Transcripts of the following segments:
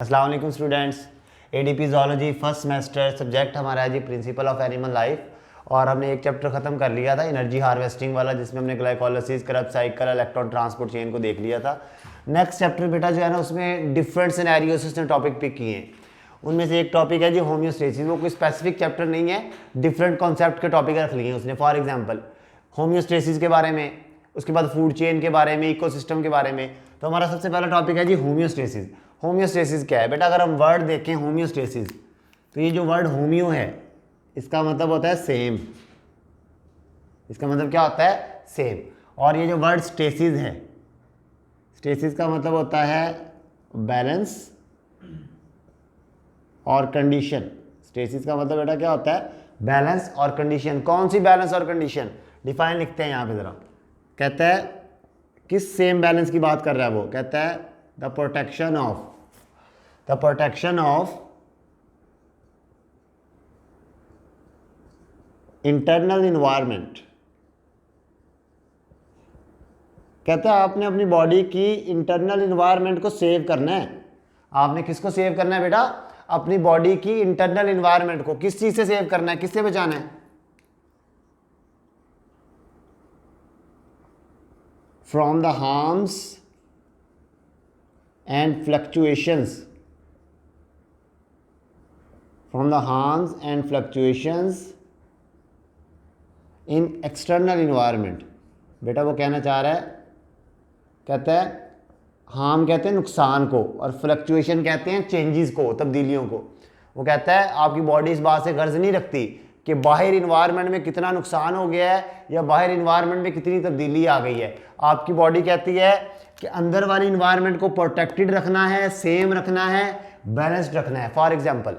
अस्सलाम वालेकुम students. ADP zoology first semester subject हमारा है जी प्रिंसिपल ऑफ एनिमल लाइफ। और हमने एक चैप्टर ख़त्म कर लिया था एनर्जी हार्वेस्टिंग वाला, जिसमें हमने ग्लाइकोलाइसिस, करब साइकिल, इलेक्ट्रॉन ट्रांसपोर्ट चेन को देख लिया था। नेक्स्ट चैप्टर बेटा जो है ना, उसमें डिफरेंट सिनेरियोस उसने टॉपिक पिक किए हैं। उनमें से एक टॉपिक है जी होम्योस्टेसिस। वो कोई स्पेसिफिक चैप्टर नहीं है, डिफरेंट कॉन्सेप्ट के टॉपिक रख लिए हैं उसने। फॉर एग्जाम्पल होम्योस्टेसिस के बारे में, उसके बाद फूड चेन के बारे में, इकोसिस्टम के बारे में। तो हमारा सबसे पहला टॉपिक है जी होम्योस्टेसिस। होम्योस्टेसिस क्या है बेटा? अगर हम वर्ड देखें होम्योस्टेसिस, तो ये जो वर्ड होम्यो है, इसका मतलब होता है सेम। इसका मतलब क्या होता है? सेम। और ये जो वर्ड स्टेसिस है, स्टेसिस का मतलब होता है बैलेंस और कंडीशन। स्टेसिस का मतलब बेटा क्या होता है? बैलेंस और कंडीशन। कौन सी बैलेंस और कंडीशन? डिफाइन लिखते हैं यहाँ पे ज़रा। कहता है किस सेम बैलेंस की बात कर रहा है वो? कहता है the protection of internal environment. कहता है आपने अपनी बॉडी की इंटरनल इन्वायरमेंट को सेव करना है। आपने किसको सेव करना है बेटा? अपनी बॉडी की इंटरनल इन्वायरमेंट को। किस चीज से सेव करना है? किससे बचाना है? From the harms and fluctuations, from the harms and fluctuations in external environment. बेटा वो कहना चाह रहा है, कहता है हार्म कहते हैं नुकसान को, और फ्लक्चुएशन कहते हैं चेंजेस को, तब्दीलियों को। वो कहता है आपकी बॉडी इस बात से गर्ज नहीं रखती कि बाहर इन्वायरमेंट में कितना नुकसान हो गया है या बाहर इन्वायरमेंट में कितनी तब्दीली आ गई है। आपकी बॉडी कहती है कि अंदर वाली इन्वायरमेंट को प्रोटेक्टेड रखना है, सेम रखना है, बैलेंस्ड रखना है। फॉर एग्जाम्पल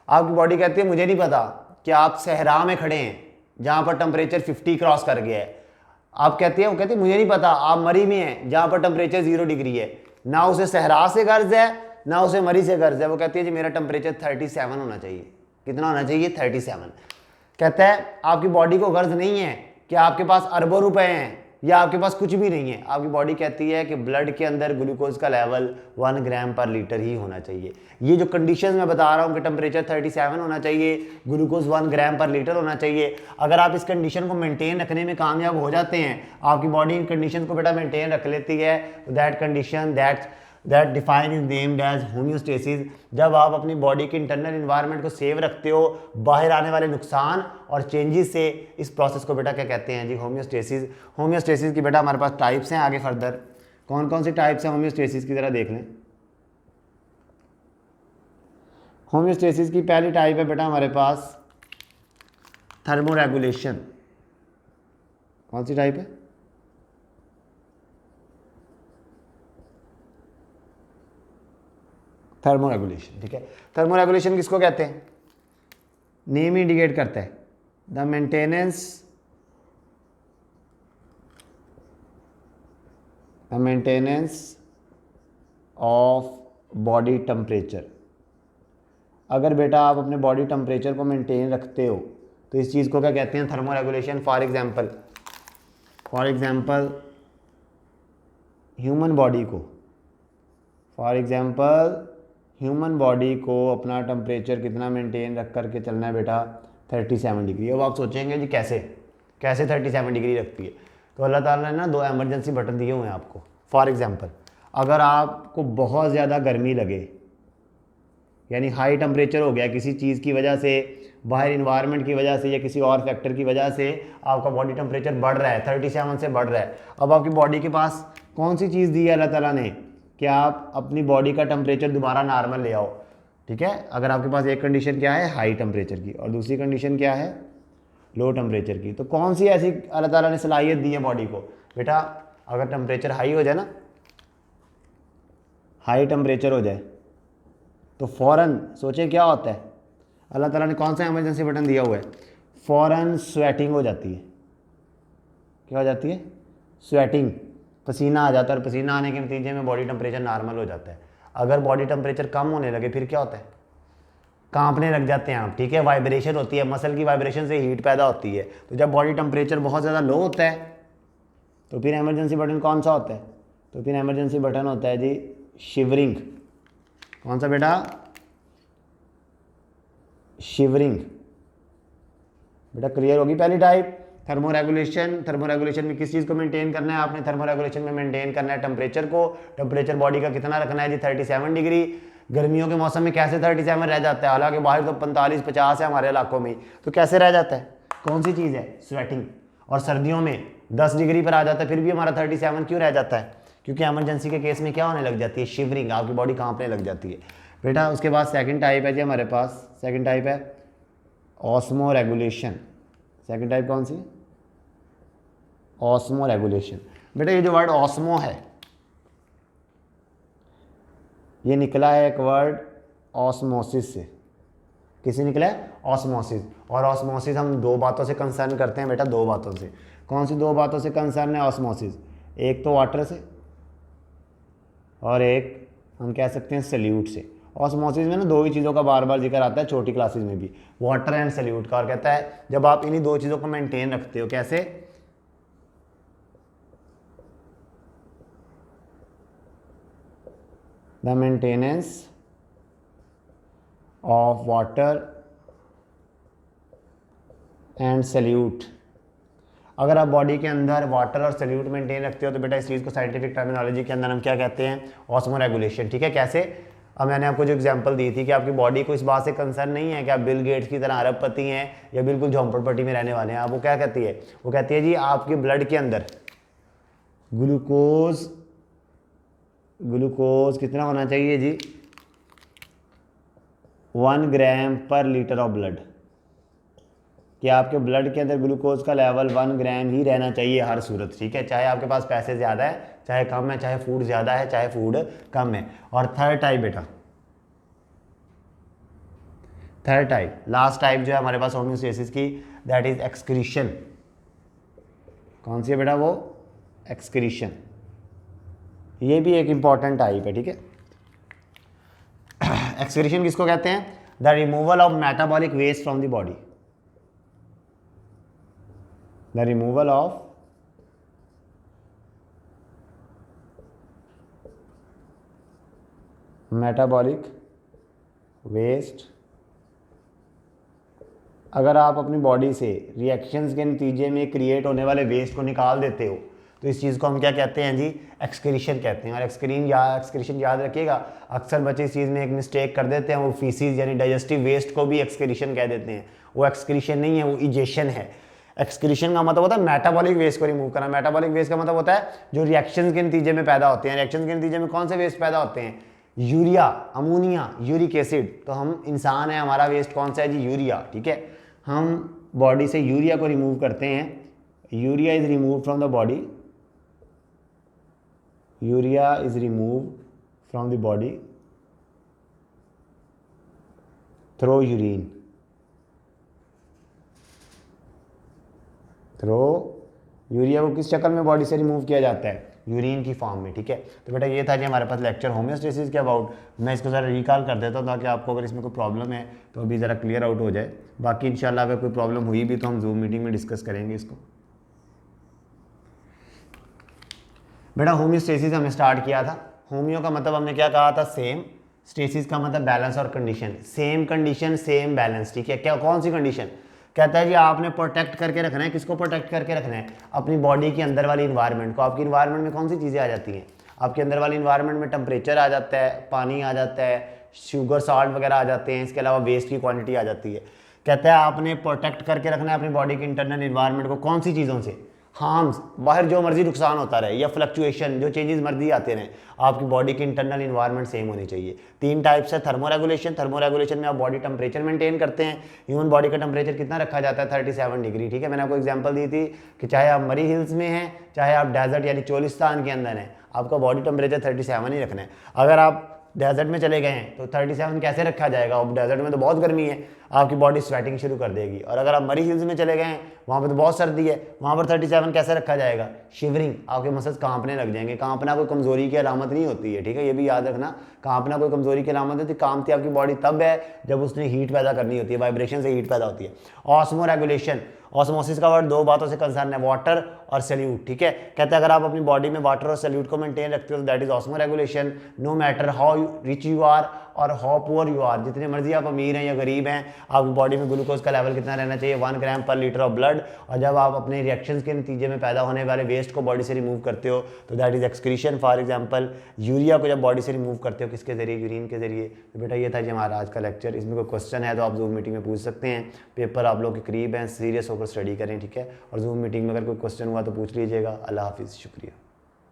आपकी बॉडी कहती है मुझे नहीं पता कि आप सहरा में खड़े हैं जहाँ पर टेम्परेचर 50 क्रॉस कर गया है। आप कहती है, वो कहती है मुझे नहीं पता आप मरी में हैं जहाँ पर टेम्परेचर 0 डिग्री है। ना उसे सहरा से गर्ज है, ना उसे मरी से गर्ज है। वो कहती है जी मेरा टेम्परेचर 37 होना चाहिए। कितना होना चाहिए? 37। कहता है आपकी बॉडी को गर्ज नहीं है कि आपके पास अरबों रुपए हैं या आपके पास कुछ भी नहीं है। आपकी बॉडी कहती है कि ब्लड के अंदर ग्लूकोज का लेवल 1 ग्राम पर लीटर ही होना चाहिए। ये जो कंडीशंस मैं बता रहा हूँ कि टेम्परेचर 37 होना चाहिए, ग्लूकोज 1 ग्राम पर लीटर होना चाहिए, अगर आप इस कंडीशन को मेंटेन रखने में कामयाब हो जाते हैं, आपकी बॉडी इन कंडीशन को बेटा मेंटेन रख लेती है, that condition that define is named as homeostasis. जब आप अपनी बॉडी के इंटरनल इन्वायरमेंट को सेव रखते हो बाहर आने वाले नुकसान और चेंजेस से, इस प्रोसेस को बेटा क्या कहते हैं जी? होम्योस्टेसिस। होम्योस्टेसिस की बेटा हमारे पास टाइप्स हैं। आगे फर्दर कौन कौन सी टाइप्स हैं होम्योस्टेसिस की, जरा देख लें। होम्योस्टेसिस की पहली टाइप है बेटा हमारे पास थर्मोरेगुलेशन। कौन सी टाइप है? थर्मोरेगुलेशन। ठीक है, थर्मोरेगुलेशन किसको कहते हैं? नेम इंडिकेट करता है the maintenance of body temperature. अगर बेटा आप अपने बॉडी टेम्परेचर को मेंटेन रखते हो तो इस चीज़ को क्या कहते हैं? Thermoregulation. For example human body को अपना टेम्परेचर कितना मेंटेन रख करके चलना है बेटा? 37 डिग्री। अब आप सोचेंगे जी कैसे 37 डिग्री रखती है? तो अल्लाह ताला ने ना 2 एमरजेंसी बटन दिए हुए हैं आपको। फॉर एग्जांपल अगर आपको बहुत ज़्यादा गर्मी लगे, यानी हाई टेम्परेचर हो गया किसी चीज़ की वजह से, बाहर इन्वायरमेंट की वजह से या किसी और फैक्टर की वजह से आपका बॉडी टेम्परेचर बढ़ रहा है, 37 से बढ़ रहा है। अब आपकी बॉडी के पास कौन सी चीज़ दी है अल्लाह ताला ने कि आप अपनी बॉडी का टेम्परेचर दोबारा नॉर्मल ले आओ? ठीक है, अगर आपके पास एक कंडीशन क्या है? हाई टेम्परेचर की, और दूसरी कंडीशन क्या है? लो टेम्परेचर की। तो कौन सी ऐसी अल्लाह ताला ने सलाहियत दी है बॉडी को? बेटा अगर टेम्परेचर हाई हो जाए ना, हाई टेम्परेचर हो जाए तो फ़ौरन सोचे क्या होता है? अल्लाह ताला ने कौन सा इमरजेंसी बटन दिया हुआ है? फ़ौरन स्वेटिंग हो जाती है। क्या हो जाती है? स्वेटिंग, पसीना आ जाता है, और पसीना आने के नतीजे में बॉडी टेम्परेचर नॉर्मल हो जाता है। अगर बॉडी टेम्परेचर कम होने लगे फिर क्या होता है? कांपने लग जाते हैं आप। ठीक है, वाइब्रेशन होती है, मसल की वाइब्रेशन से हीट पैदा होती है। तो जब बॉडी टेम्परेचर बहुत ज़्यादा लो होता है तो फिर इमरजेंसी बटन कौन सा होता है? तो फिर इमरजेंसी बटन होता है जी शिवरिंग। कौन सा बेटा? शिवरिंग। बेटा क्लियर होगी पहली टाइप। थर्मोरेगुलेशन, थर्मोरेगुलेशन में किस चीज़ को मेंटेन करना है आपने? थर्मोरेगुलेशन में मेंटेन करना है टेम्परेचर को। टेम्परेचर बॉडी का कितना रखना है जी? 37 डिग्री। गर्मियों के मौसम में कैसे 37 रह जाता है? हालांकि बाहर तो 45-50 है हमारे इलाकों में, तो कैसे रह जाता है? कौन सी चीज़ है? स्वेटिंग। और सर्दियों में 10 डिग्री पर आ जाता है, फिर भी हमारा 37 क्यों रह जाता है? क्योंकि एमरजेंसी के केस में क्या होने लग जाती है? शिवरिंग, आपकी बॉडी कांपने लग जाती है बेटा। उसके बाद सेकंड टाइप है जी हमारे पास, सेकंड टाइप है ऑस्मो रेगुलेशन। सेकंड टाइप कौन सी? Osmo regulation. बेटा ये जो वर्ड ऑस्मो है, ये निकला है एक वर्ड ऑस्मोसिस से। किसे निकला है? ऑस्मोसिस। और ऑस्मोसिस हम दो बातों से कंसर्न करते हैं बेटा, दो बातों से। कौन सी दो बातों से कंसर्न है ऑस्मोसिस? एक तो वाटर से और एक हम कह सकते हैं सल्यूट से। ऑस्मोसिस में ना दो ही चीज़ों का बार बार जिक्र आता है छोटी क्लासेस में भी, वाटर एंड सल्यूट का। और कहता है जब आप इन्हीं दो चीज़ों को मेंटेन रखते हो, कैसे? The maintenance of water and solute. अगर आप बॉडी के अंदर वाटर और सल्यूट मेंटेन रखते हो तो बेटा इस चीज़ को साइंटिफिक टर्मिनोलॉजी के अंदर हम क्या कहते हैं? Osmo regulation. ठीक है, कैसे? अब मैंने आपको जो एग्जांपल दी थी कि आपकी बॉडी को इस बात से कंसर्न नहीं है कि आप बिल गेट्स की तरह अरबपति हैं या बिल्कुल झोंपड़पट्टी में रहने वाले हैं। आप वो क्या कहती है? वो कहती है जी आपके ब्लड के अंदर ग्लूकोज, ग्लूकोज कितना होना चाहिए जी? 1 ग्राम पर लीटर ऑफ ब्लड। कि आपके ब्लड के अंदर ग्लूकोज का लेवल 1 ग्राम ही रहना चाहिए हर सूरत। ठीक है, चाहे आपके पास पैसे ज़्यादा है, चाहे कम है, चाहे फूड ज़्यादा है, चाहे फूड कम है। और थर्ड टाइप बेटा, थर्ड टाइप, लास्ट टाइप जो है हमारे पास होम्योस्टेसिस की, दैट इज एक्सक्रीशन। कौन सी है बेटा? वो एक्सक्रीशन। ये भी एक इंपॉर्टेंट टाइप है। ठीक है, एक्सक्रीशन किसको कहते हैं? The removal of metabolic waste from the body. The removal of metabolic waste। अगर आप अपनी बॉडी से रिएक्शंस के नतीजे में क्रिएट होने वाले वेस्ट को निकाल देते हो तो इस चीज़ को हम क्या कहते हैं जी? एक्सक्रीशन कहते हैं। और एक्सक्रीशन याद रखिएगा, अक्सर बच्चे इस चीज़ में एक मिस्टेक कर देते हैं, वो फीसिस यानी डाइजेस्टिव वेस्ट को भी एक्सक्रीशन कह देते हैं। वो एक्सक्रीशन नहीं है, वो इजेशन है। एक्सक्रीशन का मतलब होता है मेटाबॉलिक वेस्ट को रिमूव करना। मेटाबॉलिक वेस्ट का मतलब होता है जो रिएक्शंस के नतीजे में पैदा होते हैं। रिएक्शंस के नतीजे में कौन से वेस्ट पैदा होते हैं? Urea, ammonia, uric acid. तो हम इंसान है, हमारा वेस्ट कौन सा है जी? यूरिया। ठीक है, हम बॉडी से यूरिया को रिमूव करते हैं। Urea is remove from the body, urea is remove from the body through urine, through urea को किस शक्ल में बॉडी से रिमूव किया जाता है? यूरिन की फॉर्म में। ठीक है, तो बेटा ये था जी हमारे पास लेक्चर होम्योस्टेसिस के अबाउट। मैं इसको ज़रा रिकॉल कर देता हूँ ताकि आपको अगर इसमें कोई प्रॉब्लम है तो अभी ज़रा क्लियर आउट हो जाए। बाकी इंशाल्लाह अगर कोई प्रॉब्लम हुई भी तो हम जूम मीटिंग में डिस्कस करेंगे इसको। बेटा होम्योस्टेसिस हमने स्टार्ट किया था। होम्यो का मतलब हमने क्या कहा था? सेम। स्टेसिस का मतलब बैलेंस और condition. Same condition, same balance. ठीक है, क्या कौन सी कंडीशन? कहता है जी आपने प्रोटेक्ट करके रखना है। किसको प्रोटेक्ट करके रखना है? अपनी बॉडी के अंदर वाली इन्वायरमेंट को। आपकी इन्वायरमेंट में कौन सी चीज़ें आ जाती हैं? आपके अंदर वाली इन्वायरमेंट में टेम्परेचर आ जाता है, पानी आ जाता है, शुगर साल्ट वगैरह आ जाते हैं, इसके अलावा वेस्ट की क्वांटिटी आ जाती है। कहता है आपने प्रोटेक्ट करके रखना है अपनी बॉडी की इंटरनल इन्वायरमेंट को। कौन सी चीज़ों से? हार्म्स, बाहर जो मर्जी नुकसान होता रहे, या फ्लक्चुएशन, जो चेंजेस मर्जी आते रहें, आपकी बॉडी की इंटरनल इन्वायरमेंट सेम होनी चाहिए। तीन टाइप्स है थर्मोरेगुलेशन। थर्मोरेगुलेशन में आप बॉडी टेम्परेचर मेंटेन करते हैं। ह्यूमन बॉडी का टेम्परेचर कितना रखा जाता है? 37 डिग्री। ठीक है, मैंने आपको एग्जांपल दी थी कि चाहे आप मरी हिल्स में हैं, चाहे आप डेजर्ट यानी चोलिस्तान के अंदर हैं, आपका बॉडी टेम्परेचर 37 ही रखना है। अगर आप डेजर्ट में चले गए हैं तो 37 कैसे रखा जाएगा? अब डेजर्ट में तो बहुत गर्मी है, आपकी बॉडी स्वेटिंग शुरू कर देगी। और अगर आप मरी हिल्स में चले गए हैं, वहाँ पे तो बहुत सर्दी है, वहाँ पर 37 कैसे रखा जाएगा? शिवरिंग, आपके मसल्स कांपने लग जाएंगे। कांपना कोई कमजोरी की अलामत नहीं होती है। ठीक है, ये भी याद रखना, कांपना कोई कमजोरी की अलामत होती है। कांपती आपकी बॉडी तब है जब उसने हीट पैदा करनी होती है, वाइब्रेशन से हीट पैदा होती है। ऑस्मो रेगुलेशन, ऑस्मोसिस का वर्ड दो बातों से कंसर्न है, वाटर और सल्यूट। ठीक है, कहते हैं अगर आप अपनी बॉडी में वाटर और सल्यूट को मेंटेन रखते हो तो that is osmoregulation. No matter how rich you are, और हाउ पुअर यू आर, जितने मर्जी आप अमीर हैं या गरीब हैं, आपकी बॉडी में ग्लूकोज का लेवल कितना रहना चाहिए 1 ग्राम पर लीटर ऑफ ब्लड। और जब आप अपने रिएक्शंस के नतीजे में पैदा होने वाले वेस्ट को बॉडी से रिमूव करते हो तो that is excretion. For example urea को जब बॉडी से रिमूव करते हो किसके जरिए, यूरिन के जरिए। तो बेटा ये था जी हमारा आज का लेक्चर। इसमें कोई क्वेश्चन है तो आप जूम मीटिंग में पूछ सकते हैं। पेपर आप लोग के करीब हैं, सीरियस होकर स्टडी करें, ठीक है। और जूम मीटिंग में अगर कोई क्वेश्चन हुआ तो पूछ लीजिएगा। अल्लाह हाफिज़, शुक्रिया।